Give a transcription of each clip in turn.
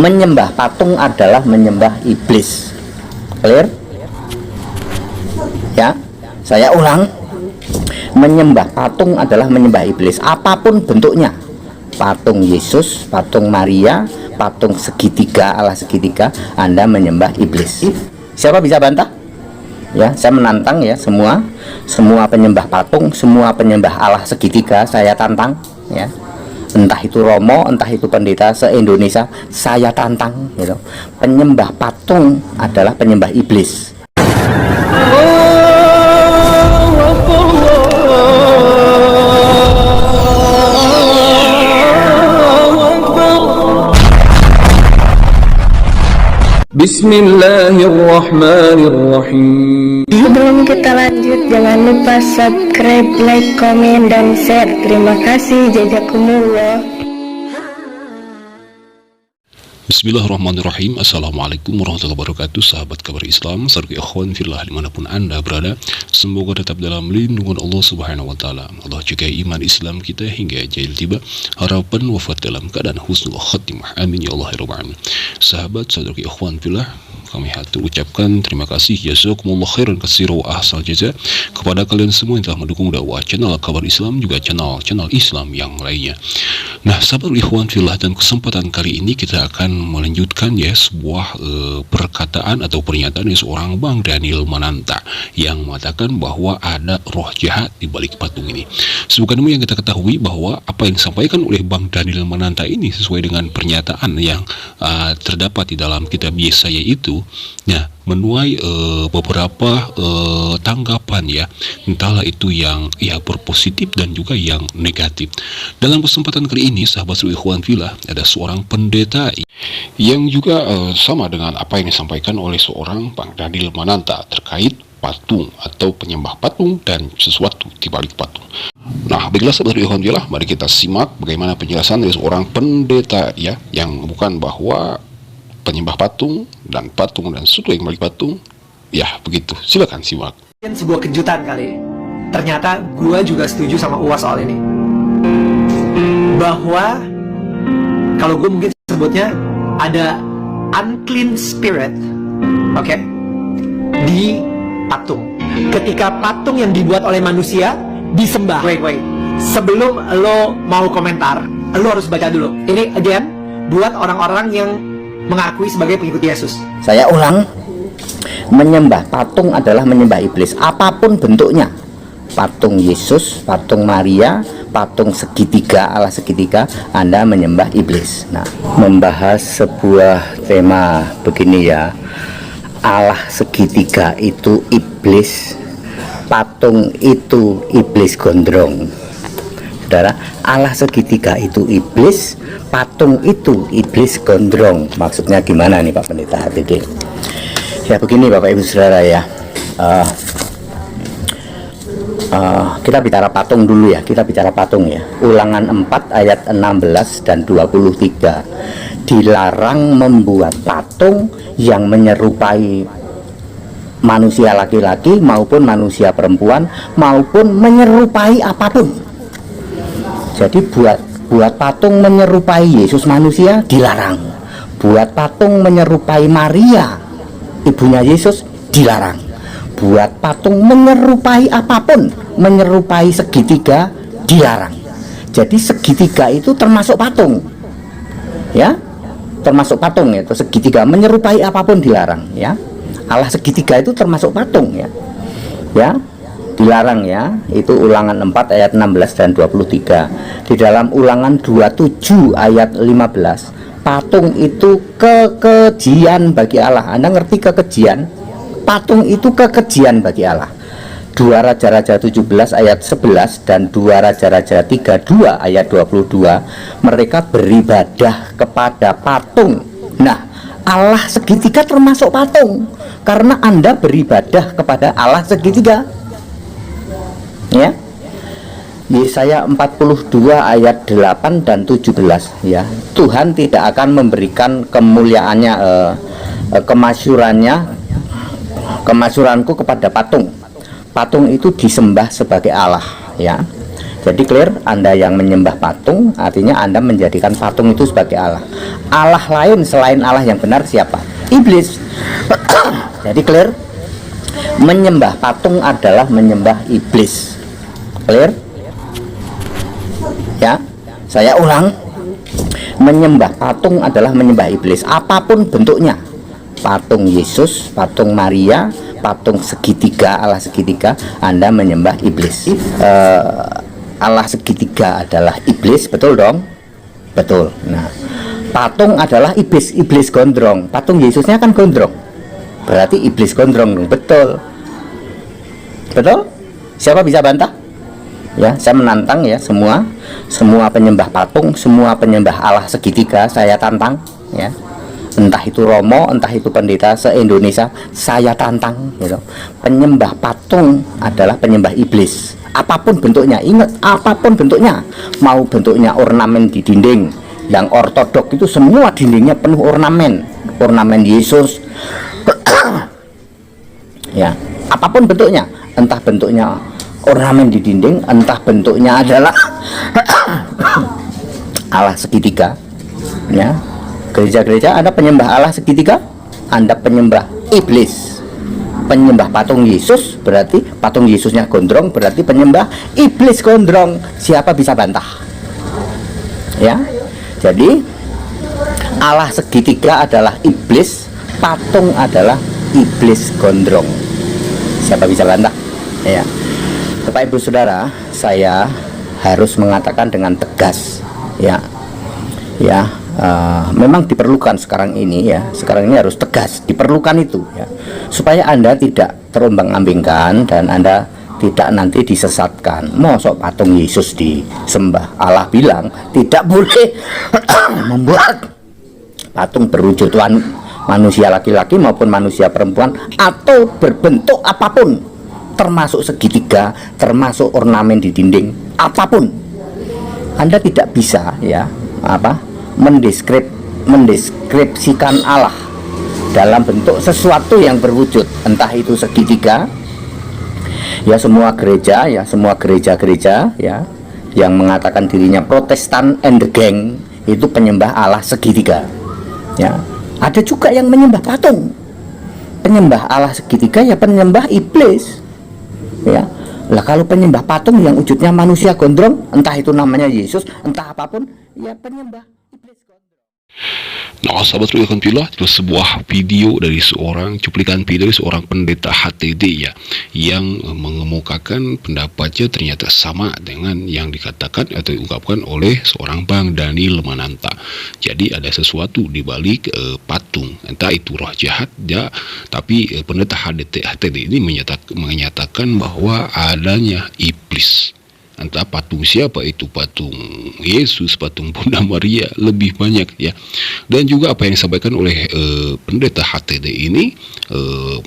Menyembah patung adalah menyembah iblis. Clear? Ya, saya ulang. Menyembah patung adalah menyembah iblis, apapun bentuknya. Patung Yesus, patung Maria, patung segitiga, Allah segitiga, Anda menyembah iblis. Siapa bisa bantah? Ya, saya menantang ya, semua penyembah patung, semua penyembah Allah segitiga, saya tantang ya. Entah itu Romo, entah itu pendeta se-Indonesia, saya tantang gitu. Penyembah patung adalah penyembah iblis. Bismillahirrahmanirrahim. Sebelum kita lanjut, jangan lupa subscribe, like, komen, dan share. Terima kasih. Jazakumullah. Bismillahirrahmanirrahim. Assalamualaikum warahmatullahi wabarakatuh. Sahabat kabar Islam, serta ikhwan fillah dimanapun Anda berada, semoga tetap dalam lindungan Allah Subhanahu wa Ta'ala. Allah jaga iman Islam kita hingga ajal tiba, harapan wafat dalam keadaan husnul khatimah. Amin ya Allah ya rabbal alamin. Sahabat saudara ikhwan fillah, kami hatur ucapkan terima kasih jazakumullah khairan katsira wa ahsal jaza kepada kalian semua yang telah mendukung dakwah channel kabar Islam, juga channel Islam yang lainnya. Nah, sahabat ikhwan fillah, dan kesempatan kali ini kita akan melanjutkan ya sebuah perkataan atau pernyataan dari seorang Bang Daniel Mananta yang mengatakan bahwa ada roh jahat di balik patung ini. Sebagaimana yang kita ketahui bahwa apa yang disampaikan oleh Bang Daniel Mananta ini sesuai dengan pernyataan yang terdapat di dalam kitab Yesaya itu, nah, menuai beberapa tanggapan ya, entahlah itu yang ya berpositif dan juga yang negatif. Dalam kesempatan kali ini, sahabat ikhwan fillah, ada seorang pendeta yang juga sama dengan apa yang disampaikan oleh seorang Bang Daniel Mananta terkait patung atau penyembah patung dan sesuatu di balik patung. Nah, baiklah sahabat ikhwan fillah, mari kita simak bagaimana penjelasan dari seorang pendeta ya, yang bukan bahwa penyembah patung dan sesuatu yang balik patung ya begitu. Silakan simak. Sebuah kejutan kali. Ternyata gua juga setuju sama Uwas soal ini, bahwa kalau gue mungkin sebutnya ada unclean spirit, oke, di patung. Ketika patung yang dibuat oleh manusia disembah. Wait. Sebelum lo mau komentar, lo harus baca dulu. Ini again buat orang-orang yang mengakui sebagai pengikut Yesus. Saya ulang. Menyembah patung adalah menyembah iblis, apapun bentuknya. Patung Yesus, patung Maria, patung segitiga, Allah segitiga, Anda menyembah iblis. Nah, membahas sebuah tema begini ya, Allah segitiga itu iblis, patung itu iblis gondrong. Saudara, Allah segitiga itu iblis, patung itu iblis gondrong. Maksudnya gimana nih Pak Pendeta HTD? Ya begini Bapak Ibu Saudara ya, kita bicara patung dulu ya, kita bicara patung ya. Ulangan 4 ayat 16 dan 23, dilarang membuat patung yang menyerupai manusia laki-laki maupun manusia perempuan maupun menyerupai apapun. Jadi buat patung menyerupai Yesus manusia dilarang. Buat patung menyerupai Maria, ibunya Yesus, dilarang. Buat patung menyerupai apapun, menyerupai segitiga, dilarang. Jadi segitiga itu termasuk patung. Ya, termasuk patung itu segitiga, menyerupai apapun dilarang ya. Allah segitiga itu termasuk patung ya. Ya, dilarang ya. Itu Ulangan 4 ayat 16 dan 23. Di dalam Ulangan 27 ayat 15, patung itu kekejian bagi Allah. Anda ngerti kekejian? Patung itu kekejian bagi Allah. 2 Raja-Raja 17 ayat 11 dan 2 Raja-Raja 32 ayat 22, mereka beribadah kepada patung. Nah, Allah segitiga termasuk patung karena Anda beribadah kepada Allah segitiga. Ya. Yesaya 42 ayat 8 dan 17 ya. Tuhan tidak akan memberikan kemuliaannya, kemasyuranku kepada patung. Patung itu disembah sebagai Allah ya. Jadi clear, Anda yang menyembah patung artinya Anda menjadikan patung itu sebagai Allah. Allah lain selain Allah yang benar siapa? Iblis. Jadi clear, menyembah patung adalah menyembah iblis. Clear? Ya, saya ulang, menyembah patung adalah menyembah iblis apapun bentuknya. Patung Yesus, patung Maria, patung segitiga, Allah segitiga, Anda menyembah iblis. Allah segitiga adalah iblis, betul dong? Betul. Nah, patung adalah iblis gondrong. Patung Yesusnya kan gondrong, berarti iblis gondrong dong. Betul. Betul? Siapa bisa bantah? Ya, saya menantang ya, semua penyembah patung, semua penyembah Allah segitiga, saya tantang ya. Entah itu Romo, entah itu pendeta se-Indonesia, saya tantang gitu. Penyembah patung adalah penyembah iblis apapun bentuknya. Ingat, apapun bentuknya. Mau bentuknya ornamen di dinding, yang ortodok itu semua dindingnya penuh ornamen Yesus. Ya, apapun bentuknya, entah bentuknya ornamen di dinding, entah bentuknya adalah Allah segitiga ya. Gereja-gereja Anda penyembah Allah segitiga, Anda penyembah iblis. Penyembah patung Yesus berarti patung Yesusnya gondrong, berarti penyembah iblis gondrong. Siapa bisa bantah? Ya. Jadi Allah segitiga adalah iblis, patung adalah iblis gondrong. Siapa bisa bantah? Ya. Bapak Ibu Saudara, saya harus mengatakan dengan tegas ya. Ya, memang diperlukan sekarang ini ya. Sekarang ini harus tegas, diperlukan itu ya. Supaya Anda tidak terombang-ambingkan dan Anda tidak nanti disesatkan. Mosok patung Yesus disembah. Allah bilang tidak boleh membuat patung berwujud manusia laki-laki maupun manusia perempuan atau berbentuk apapun, termasuk segitiga, termasuk ornamen di dinding, apapun. Anda tidak bisa ya mendeskripsikan Allah dalam bentuk sesuatu yang berwujud, entah itu segitiga ya. Semua gereja ya, semua gereja-gereja ya yang mengatakan dirinya Protestan and the gang itu penyembah Allah segitiga ya. Ada juga yang menyembah patung. Penyembah Allah segitiga ya penyembah iblis ya. Lah kalau penyembah patung yang wujudnya manusia gondrong, entah itu namanya Yesus, entah apapun, ya penyembah iblis gondrong. Nah, sahabat Ruhikan Pillah, itu sebuah video dari cuplikan video dari seorang pendeta HTD ya, yang mengemukakan pendapatnya ternyata sama dengan yang dikatakan atau diungkapkan oleh seorang Bang Daniel Mananta. Jadi ada sesuatu di balik patung, entah itu roh jahat ya, tapi pendeta HTD ini menyatakan bahwa adanya iblis. Entah patung siapa itu, patung Yesus, patung Bunda Maria, lebih banyak ya. Dan juga apa yang disampaikan oleh pendeta HTD ini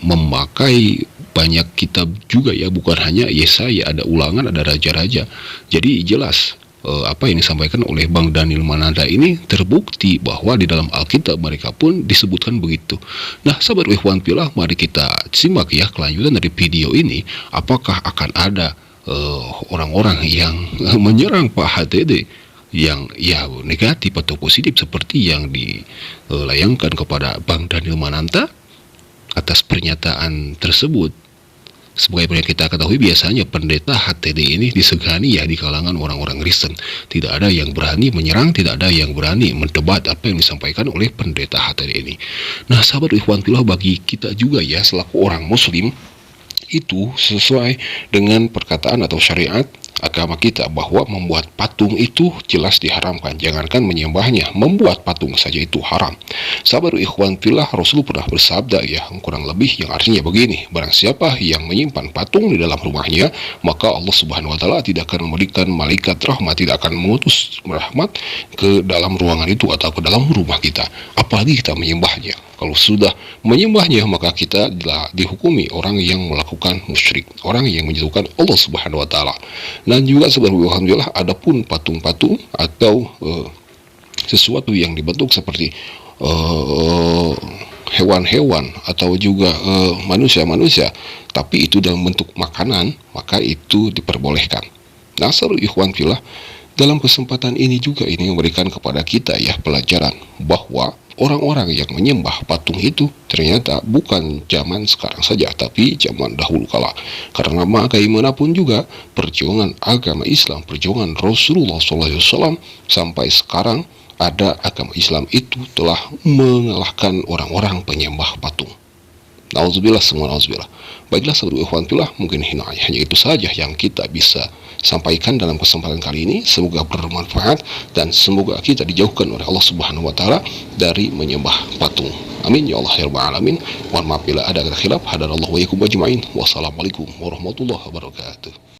memakai banyak kitab juga ya, bukan hanya Yesaya, ada Ulangan, ada Raja-Raja. Jadi jelas apa yang disampaikan oleh Bang Daniel Mananta ini terbukti bahwa di dalam Alkitab mereka pun disebutkan begitu. Nah, sahabat Ikhwan Fillah, mari kita simak ya kelanjutan dari video ini. Apakah akan ada orang-orang yang menyerang Pak HTD yang ya negatif atau positif seperti yang dilayangkan kepada Bang Daniel Mananta atas pernyataan tersebut? Sebagai yang kita ketahui, biasanya pendeta HTD ini disegani ya di kalangan orang-orang Kristen. Tidak ada yang berani menyerang, tidak ada yang berani mendebat apa yang disampaikan oleh pendeta HTD ini. Nah, sahabat Ikhwan Fillah, bagi kita juga ya selaku orang Muslim, itu sesuai dengan perkataan atau syariat agama kita bahwa membuat patung itu jelas diharamkan. Jangankan menyembahnya, membuat patung saja itu haram. Sahabat Ikhwan Fillah, Rasul pernah bersabda ya, kurang lebih yang artinya begini: barang siapa yang menyimpan patung di dalam rumahnya, maka Allah Subhanahu wa taala tidak akan memberikan malaikat rahmat, tidak akan mengutus rahmat ke dalam ruangan itu atau ke dalam rumah kita, apalagi kita menyembahnya. Kalau sudah menyembahnya, maka kita dihukumi orang yang melakukan musyrik, orang yang menjatuhkan Allah Subhanahu wa taala. Dan juga alhamdulillah, adapun patung-patung atau sesuatu yang dibentuk seperti hewan-hewan atau juga manusia-manusia, tapi itu dalam bentuk makanan, maka itu diperbolehkan. Nah, seru ikhwan fillah, dalam kesempatan ini juga ini memberikan kepada kita ya pelajaran bahwa orang-orang yang menyembah patung itu ternyata bukan zaman sekarang saja, tapi zaman dahulu kala. Karena bagaimanapun juga perjuangan agama Islam, perjuangan Rasulullah SAW sampai sekarang ada agama Islam itu telah mengalahkan orang-orang penyembah patung. Nauzubillah, semua nauzubillah. Baiklah saudara ikhwan fillah, mungkin hanya itu saja yang kita bisa sampaikan dalam kesempatan kali ini. Semoga bermanfaat dan semoga kita dijauhkan oleh Allah Subhanahu wa taala dari menyembah patung. Amin ya Allah ya rabbal alamin. Mohon maaf bila ada kata khilaf. Hadanallahu wa iyyakum ajmain. Wassalamualaikum warahmatullahi wabarakatuh.